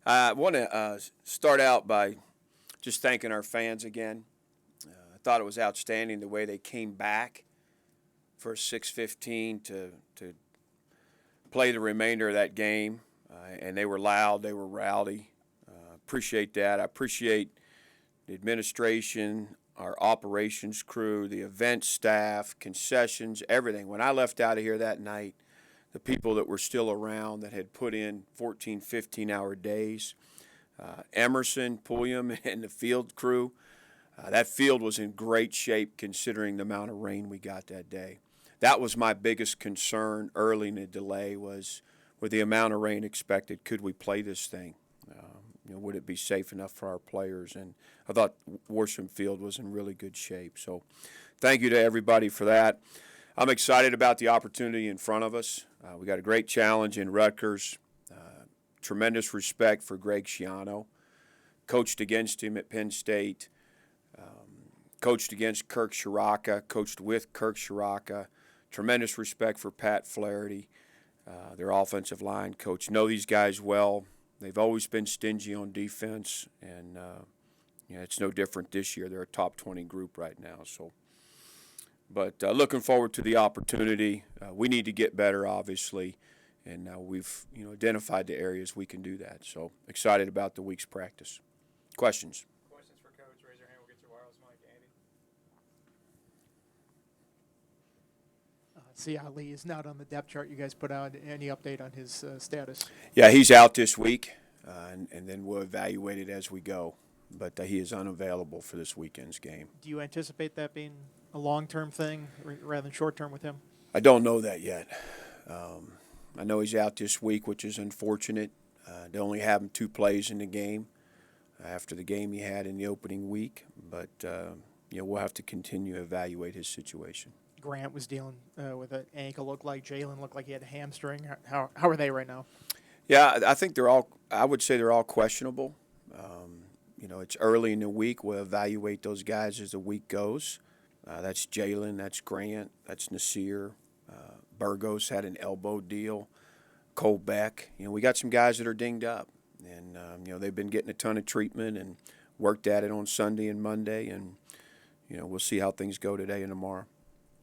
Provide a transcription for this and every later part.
I want to start out by just thanking our fans again. I thought it was outstanding the way they came back for 6:15 to play the remainder of that game, and they were loud, they were rowdy. Appreciate that. I appreciate the administration, our operations crew, the event staff, concessions, everything. When I left out of here that night, the people that were still around that had put in 14, 15-hour days, Emerson, Pulliam, and the field crew. That field was in great shape considering the amount of rain we got that day. That was my biggest concern early in the delay was with the amount of rain expected, could we play this thing? Would it be safe enough for our players? And I thought Worsham Field was in really good shape. So thank you to everybody for that. I'm excited about the opportunity in front of us. We got a great challenge in Rutgers. Tremendous respect for Greg Schiano. Coached against him at Penn State. Coached against Kirk Shiraka. Coached with Kirk Shiraka. Tremendous respect for Pat Flaherty, their offensive line coach. Know these guys well. They've always been stingy on defense, and it's no different this year. They're a top 20 group right now. But looking forward to the opportunity. We need to get better, obviously, and we've identified the areas we can do that. So excited about the week's practice. Questions? Questions for Coach? Raise your hand. We'll get your wireless mic, Andy. See, Ali is not on the depth chart you guys put out. Any update on his status? Yeah, he's out this week, and then we'll evaluate it as we go. But he is unavailable for this weekend's game. Do you anticipate that being a long-term thing rather than short-term with him? I don't know that yet. I know he's out this week, which is unfortunate. They only have him 2 plays in the game after the game he had in the opening week. But, we'll have to continue to evaluate his situation. Grant was dealing with an ankle, looked like Jalen looked like he had a hamstring. How are they right now? Yeah, I think I would say they're all questionable. It's early in the week. We'll evaluate those guys as the week goes. That's Jalen, that's Grant, that's Nasir. Burgos had an elbow deal. Cole Beck. We got some guys that are dinged up. And, they've been getting a ton of treatment and worked at it on Sunday and Monday. And, we'll see how things go today and tomorrow.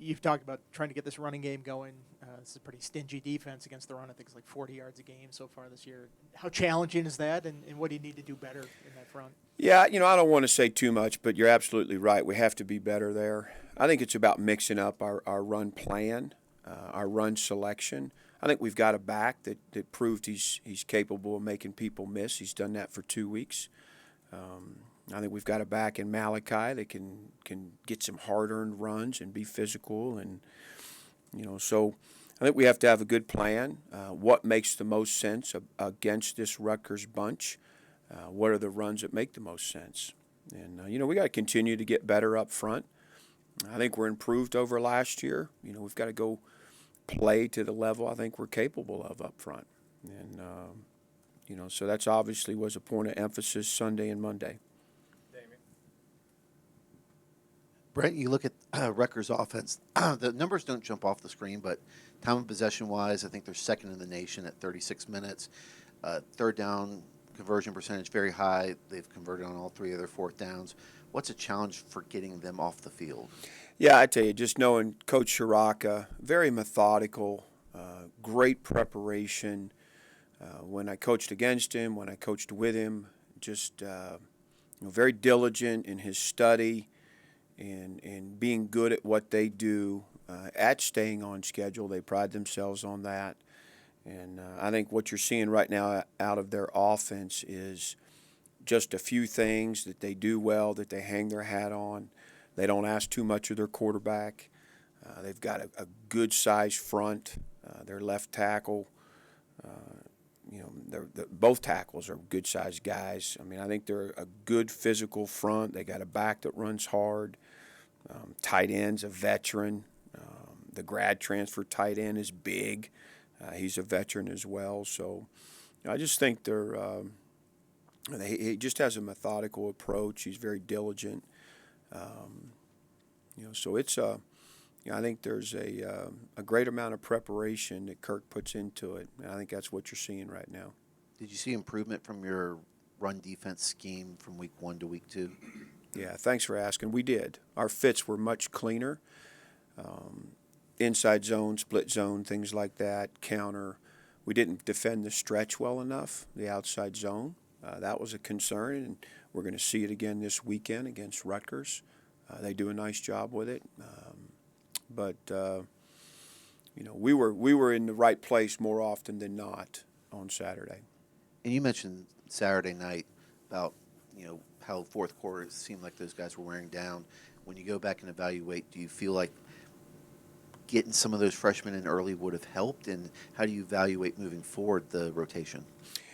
You've talked about trying to get this running game going. It's a pretty stingy defense against the run. I think it's like 40 yards a game so far this year. How challenging is that, and what do you need to do better in that front? Yeah, I don't want to say too much, but you're absolutely right. We have to be better there. I think it's about mixing up our run plan, our run selection. I think we've got a back that proved he's capable of making people miss. He's done that for 2 weeks. I think we've got a back in Malachi that can get some hard-earned runs and be physical. And, so I think we have to have a good plan. What makes the most sense against this Rutgers bunch? What are the runs that make the most sense? And, we got to continue to get better up front. I think we're improved over last year. We've got to go play to the level I think we're capable of up front. And, so that's obviously was a point of emphasis Sunday and Monday. Brent, you look at Rutgers' offense. The numbers don't jump off the screen, but time of possession-wise, I think they're second in the nation at 36 minutes. Third down conversion percentage very high. They've converted on all 3 of their fourth downs. What's a challenge for getting them off the field? Yeah, I tell you, just knowing Coach Shiraka, very methodical, great preparation. When I coached against him, when I coached with him, just very diligent in his study. And being good at what they do, at staying on schedule. They pride themselves on that. And I think what you're seeing right now out of their offense is just a few things that they do well, that they hang their hat on. They don't ask too much of their quarterback. They've got a good-sized front. Their left tackle, both tackles are good-sized guys. I mean, I think they're a good physical front. They got a back that runs hard. Tight end's a veteran. The grad transfer tight end is big. He's a veteran as well. So I just think he just has a methodical approach. He's very diligent. So it's I think there's a great amount of preparation that Kirk puts into it, and I think that's what you're seeing right now. Did you see improvement from your run defense scheme from week 1 to week 2? Yeah, thanks for asking. We did. Our fits were much cleaner. Inside zone, split zone, things like that, counter. We didn't defend the stretch well enough, the outside zone. That was a concern, and we're going to see it again this weekend against Rutgers. They do a nice job with it. But we were in the right place more often than not on Saturday. And you mentioned Saturday night about, how fourth quarter it seemed like those guys were wearing down. When you go back and evaluate, do you feel like getting some of those freshmen in early would have helped? And how do you evaluate moving forward the rotation?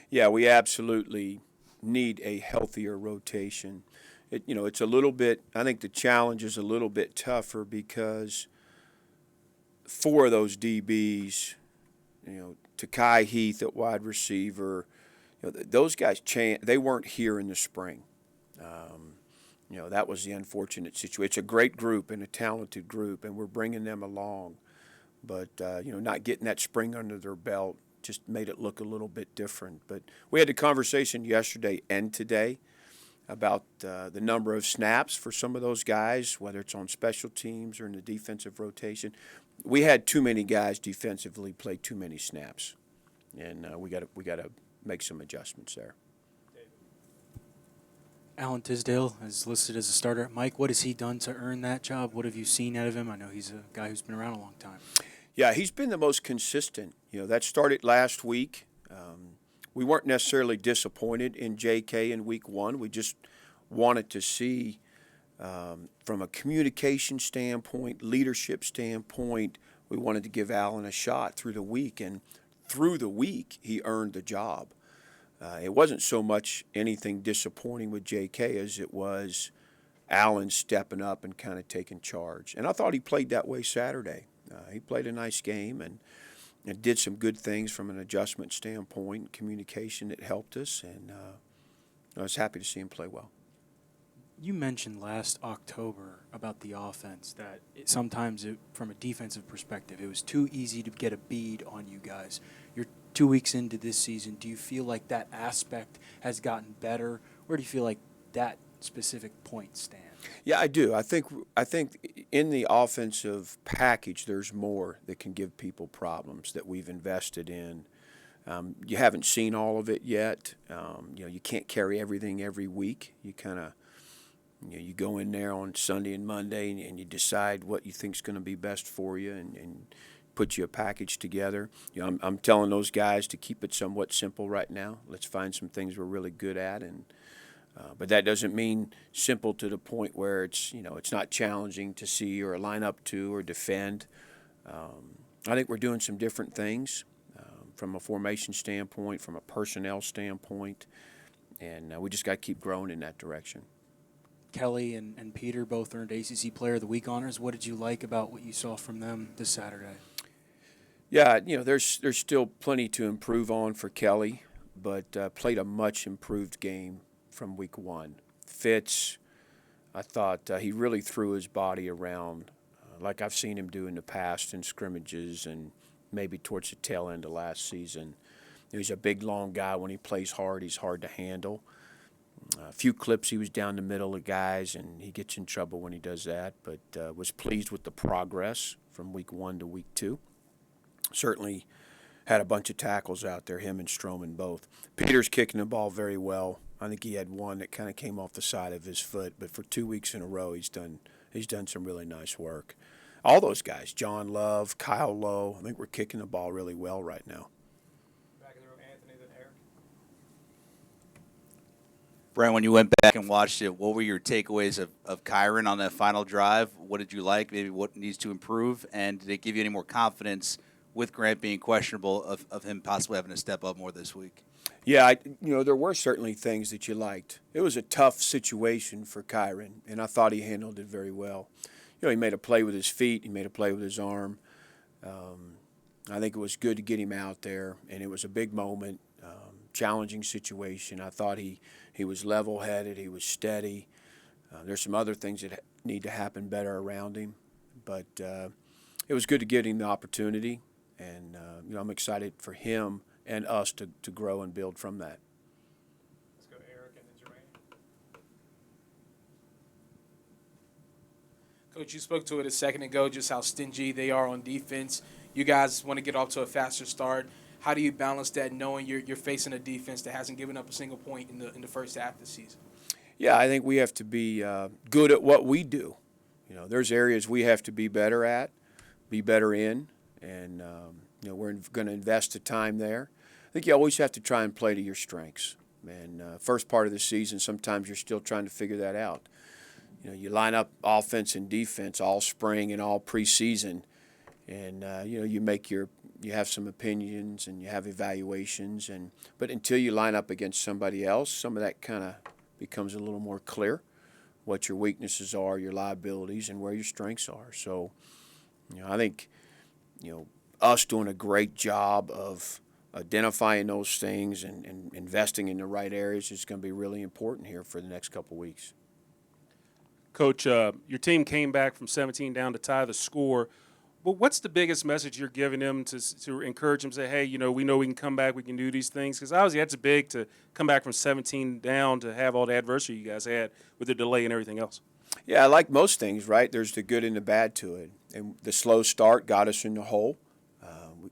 Yeah, we absolutely need a healthier rotation. It's a little bit, I think the challenge is a little bit tougher because 4 of those DBs, Takai Heath at wide receiver, those guys, they weren't here in the spring. That was the unfortunate situation. It's a great group and a talented group, and we're bringing them along. But, not getting that spring under their belt just made it look a little bit different. But we had a conversation yesterday and today about the number of snaps for some of those guys, whether it's on special teams or in the defensive rotation. We had too many guys defensively play too many snaps, and we got to make some adjustments there. Alan Tisdale is listed as a starter. Mike, what has he done to earn that job? What have you seen out of him? I know he's a guy who's been around a long time. Yeah, he's been the most consistent. That started last week. We weren't necessarily disappointed in JK in week 1. We just wanted to see, from a communication standpoint, leadership standpoint, we wanted to give Alan a shot through the week. And through the week, he earned the job. It wasn't so much anything disappointing with JK as it was Alan stepping up and kind of taking charge. And I thought he played that way Saturday. He played a nice game and did some good things from an adjustment standpoint, communication that helped us, and I was happy to see him play well. You mentioned last October about the offense that sometimes, from a defensive perspective, it was too easy to get a bead on you guys. You're 2 weeks into this season. Do you feel like that aspect has gotten better? Where do you feel like that specific point stands? Yeah, I do. I think in the offensive package, there's more that can give people problems that we've invested in. You haven't seen all of it yet. You can't carry everything every week. You kind of you go in there on Sunday and Monday and you decide what you think is going to be best for you and put you a package together. I'm telling those guys to keep it somewhat simple right now. Let's find some things we're really good at, but that doesn't mean simple to the point where it's not challenging to see or line up to or defend. I think we're doing some different things from a formation standpoint, from a personnel standpoint, and we just got to keep growing in that direction. Kelly and Peter both earned ACC Player of the Week honors. What did you like about what you saw from them this Saturday? Yeah, there's still plenty to improve on for Kelly, but played a much improved game from week 1. Fitz, I thought he really threw his body around like I've seen him do in the past in scrimmages and maybe towards the tail end of last season. He's a big, long guy. When he plays hard, he's hard to handle. A few clips he was down the middle of guys, and he gets in trouble when he does that, but was pleased with the progress from week 1 to week 2. Certainly had a bunch of tackles out there, him and Stroman both. Peter's kicking the ball very well. I think he had one that kind of came off the side of his foot, but for 2 weeks in a row, he's done some really nice work. All those guys, John Love, Kyle Lowe, I think we're kicking the ball really well right now. Back in the room, Anthony, then Eric. Brent, when you went back and watched it, what were your takeaways of Kyron on that final drive? What did you like? Maybe what needs to improve? And did it give you any more confidence with Grant being questionable of him possibly having to step up more this week? Yeah, there were certainly things that you liked. It was a tough situation for Kyron, and I thought he handled it very well. He made a play with his feet. He made a play with his arm. I think it was good to get him out there, and it was a big moment, challenging situation. I thought he was level-headed. He was steady. There's some other things that need to happen better around him, but it was good to get him the opportunity, and I'm excited for him and us to grow and build from that. Let's go Eric and then Jermaine. Coach, you spoke to it a second ago, just how stingy they are on defense. You guys want to get off to a faster start. How do you balance that, knowing you're facing a defense that hasn't given up a single point in the first half of the season? Yeah, I think we have to be good at what we do. There's areas we have to be better at, be better in, and we're going to invest the time there. I think you always have to try and play to your strengths. And first part of the season, sometimes you're still trying to figure that out. You line up offense and defense all spring and all preseason, and you have some opinions and you have evaluations, but until you line up against somebody else, some of that kind of becomes a little more clear, what your weaknesses are, your liabilities, and where your strengths are. So, I think, us doing a great job of identifying those things and investing in the right areas is going to be really important here for the next couple of weeks. Coach, your team came back from 17 down to tie the score. But what's the biggest message you're giving them to encourage them, say, hey, we know we can come back, we can do these things? Because obviously that's big to come back from 17 down to have all the adversity you guys had with the delay and everything else. Yeah, like most things, right, there's the good and the bad to it. And the slow start got us in the hole.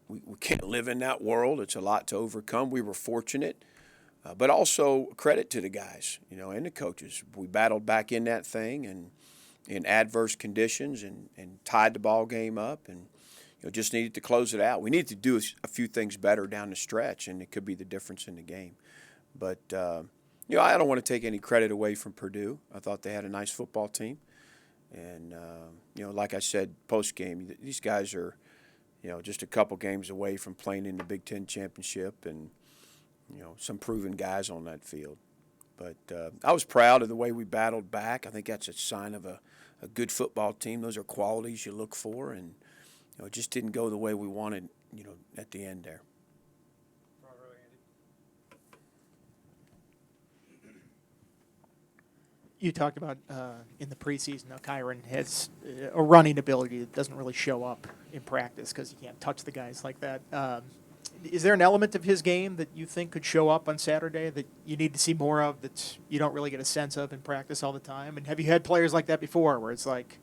We can't live in that world. It's a lot to overcome. We were fortunate. But also credit to the guys, and the coaches. We battled back in that thing and in adverse conditions and tied the ball game up and just needed to close it out. We needed to do a few things better down the stretch, and it could be the difference in the game. But, I don't want to take any credit away from Purdue. I thought they had a nice football team. And, like I said, post-game, these guys are, just a couple games away from playing in the Big Ten championship and, some proven guys on that field. But I was proud of the way we battled back. I think that's a sign of a good football team. Those are qualities you look for, and it just didn't go the way we wanted, at the end there. Front row, Andy. You talked about in the preseason how Kyron has a running ability that doesn't really show up in practice because you can't touch the guys like that. Is there an element of his game that you think could show up on Saturday that you need to see more of that you don't really get a sense of in practice all the time? And have you had players like that before where it's like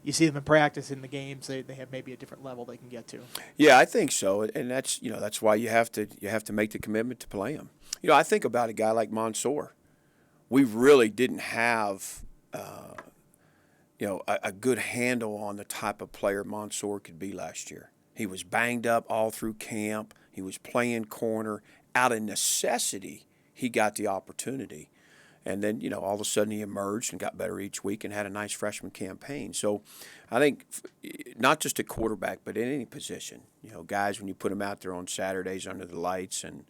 you see them in practice, in the games, they have maybe a different level they can get to? Yeah, I think so, and that's why you have to make the commitment to play him. I think about a guy like Mansour. We really didn't have a good handle on the type of player Mansour could be last year. He was banged up all through camp. He was playing corner. Out of necessity, he got the opportunity. And then, all of a sudden he emerged and got better each week and had a nice freshman campaign. So I think not just a quarterback, but in any position, guys, when you put them out there on Saturdays under the lights and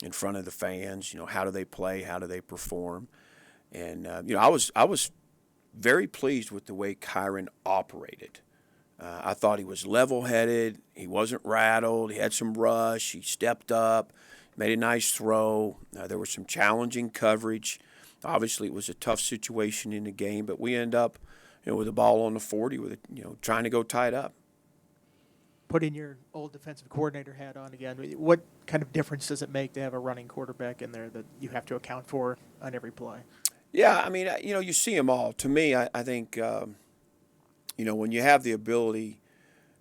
in front of the fans, how do they play? How do they perform? And, I was very pleased with the way Kyron operated. I thought he was level-headed. He wasn't rattled. He had some rush. He stepped up, made a nice throw. There was some challenging coverage. Obviously, it was a tough situation in the game, but we end up, with the ball on the 40, with trying to go tie it up. Putting your old defensive coordinator hat on again, what kind of difference does it make to have a running quarterback in there that you have to account for on every play? Yeah, I mean, you see them all. To me, I think when you have the ability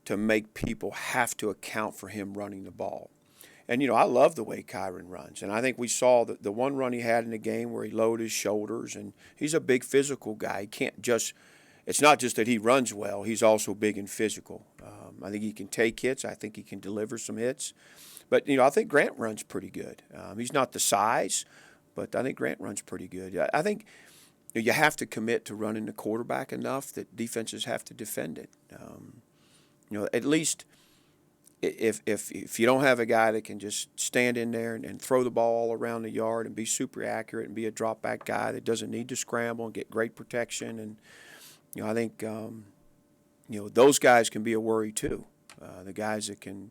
to make people have to account for him running the ball. And, I love the way Kyron runs. And I think we saw the one run he had in the game where he lowered his shoulders. And he's a big physical guy. He can't just – it's not just that he runs well. He's also big and physical. I think he can take hits. I think he can deliver some hits. But, I think Grant runs pretty good. He's not the size, but I think Grant runs pretty good. I think – you have to commit to running the quarterback enough that defenses have to defend it. At least if you don't have a guy that can just stand in there and throw the ball all around the yard and be super accurate and be a drop back guy that doesn't need to scramble and get great protection, and I think those guys can be a worry too. The guys that can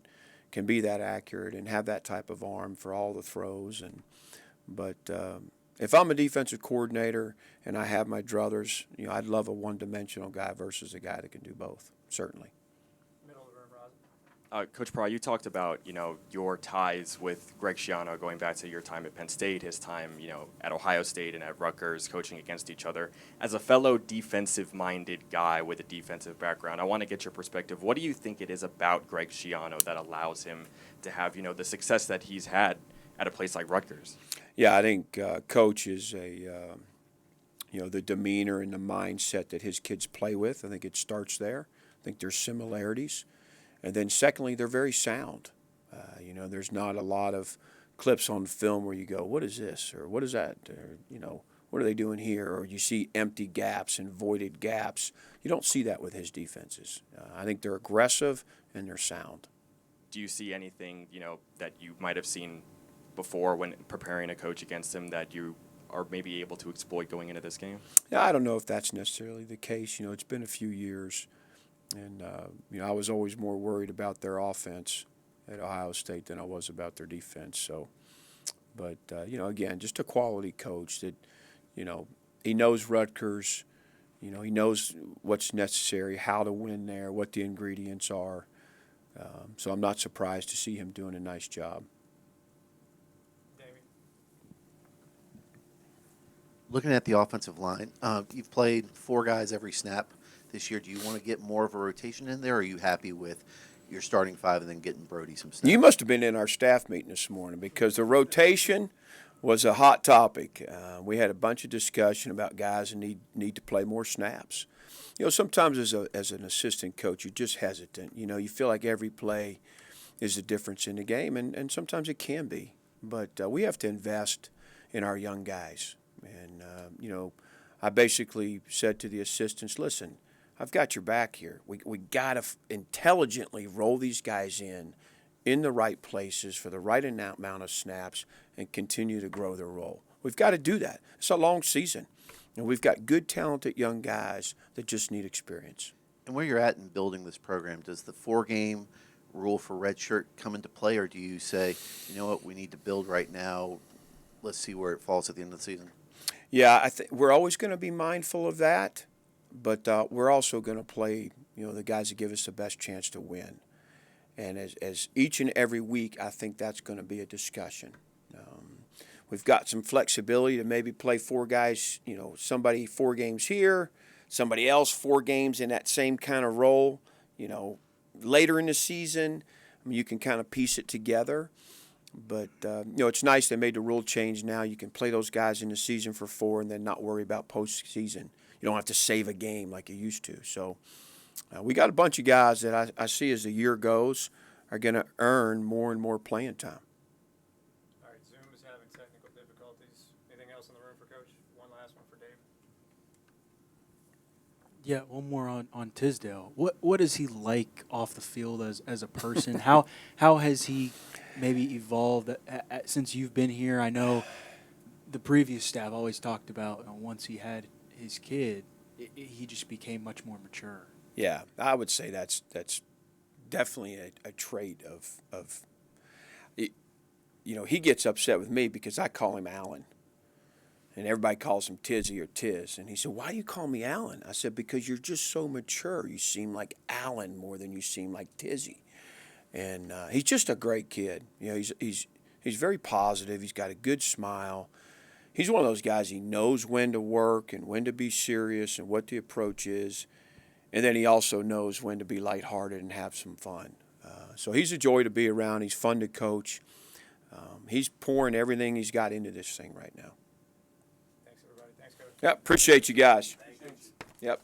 be that accurate and have that type of arm for all the throws, but. If I'm a defensive coordinator and I have my druthers, I'd love a one-dimensional guy versus a guy that can do both, certainly. Middle of the room, Coach Pry, you talked about, your ties with Greg Schiano going back to your time at Penn State, his time, at Ohio State and at Rutgers, coaching against each other. As a fellow defensive-minded guy with a defensive background, I want to get your perspective. What do you think it is about Greg Schiano that allows him to have, the success that he's had at a place like Rutgers? Yeah, I think Coach is the demeanor and the mindset that his kids play with. I think it starts there. I think there's similarities. And then secondly, they're very sound. There's not a lot of clips on film where you go, what is this? Or what is that? Or, what are they doing here? Or you see empty gaps and voided gaps. You don't see that with his defenses. I think they're aggressive and they're sound. Do you see anything, that you might have seen before when preparing a coach against him that you are maybe able to exploit going into this game? Yeah, I don't know if that's necessarily the case. It's been a few years. And, I was always more worried about their offense at Ohio State than I was about their defense. So, but, again, just a quality coach that, he knows Rutgers. He knows what's necessary, how to win there, what the ingredients are. So I'm not surprised to see him doing a nice job. Damien. Looking at the offensive line, you've played 4 guys every snap this year. Do you want to get more of a rotation in there, or are you happy with your starting 5 and then getting Brody some snaps? You must have been in our staff meeting this morning because the rotation was a hot topic. We had a bunch of discussion about guys who need to play more snaps. Sometimes as an assistant coach, you're just hesitant. You feel like every play is a difference in the game, and sometimes it can be. But we have to invest in our young guys. And, I basically said to the assistants, listen, I've got your back here. We got to intelligently roll these guys in the right places for the right amount of snaps and continue to grow their role. We've got to do that. It's a long season. And we've got good, talented young guys that just need experience. And where you're at in building this program, does the 4-game rule for redshirt come into play, or do you say, you know what, we need to build right now, let's see where it falls at the end of the season? Yeah, I think we're always going to be mindful of that. But we're also going to play, the guys that give us the best chance to win. And as each and every week, I think that's going to be a discussion. We've got some flexibility to maybe play 4 guys, somebody 4 games here, somebody else 4 games in that same kind of role, later in the season. You can kind of piece it together. But, it's nice they made the rule change now. You can play those guys in the season for 4 and then not worry about postseason. You don't have to save a game like you used to. So we got a bunch of guys that I see as the year goes are going to earn more and more playing time. All right, Zoom is having technical difficulties. Anything else in the room for Coach? One last one for Dave. Yeah, one more on Tisdale. What is he like off the field as a person? How has he maybe evolved since you've been here? I know the previous staff always talked about once he had his kid, he just became much more mature. Yeah, I would say that's definitely a trait of he gets upset with me because I call him Alan. And everybody calls him Tizzy or Tiz. And he said, why do you call me Alan? I said, because you're just so mature. You seem like Alan more than you seem like Tizzy. And he's just a great kid. He's very positive. He's got a good smile. He's one of those guys, he knows when to work and when to be serious and what the approach is. And then he also knows when to be lighthearted and have some fun. So he's a joy to be around. He's fun to coach. He's pouring everything he's got into this thing right now. Thanks, everybody. Thanks, Coach. Yep, appreciate you guys. Yep.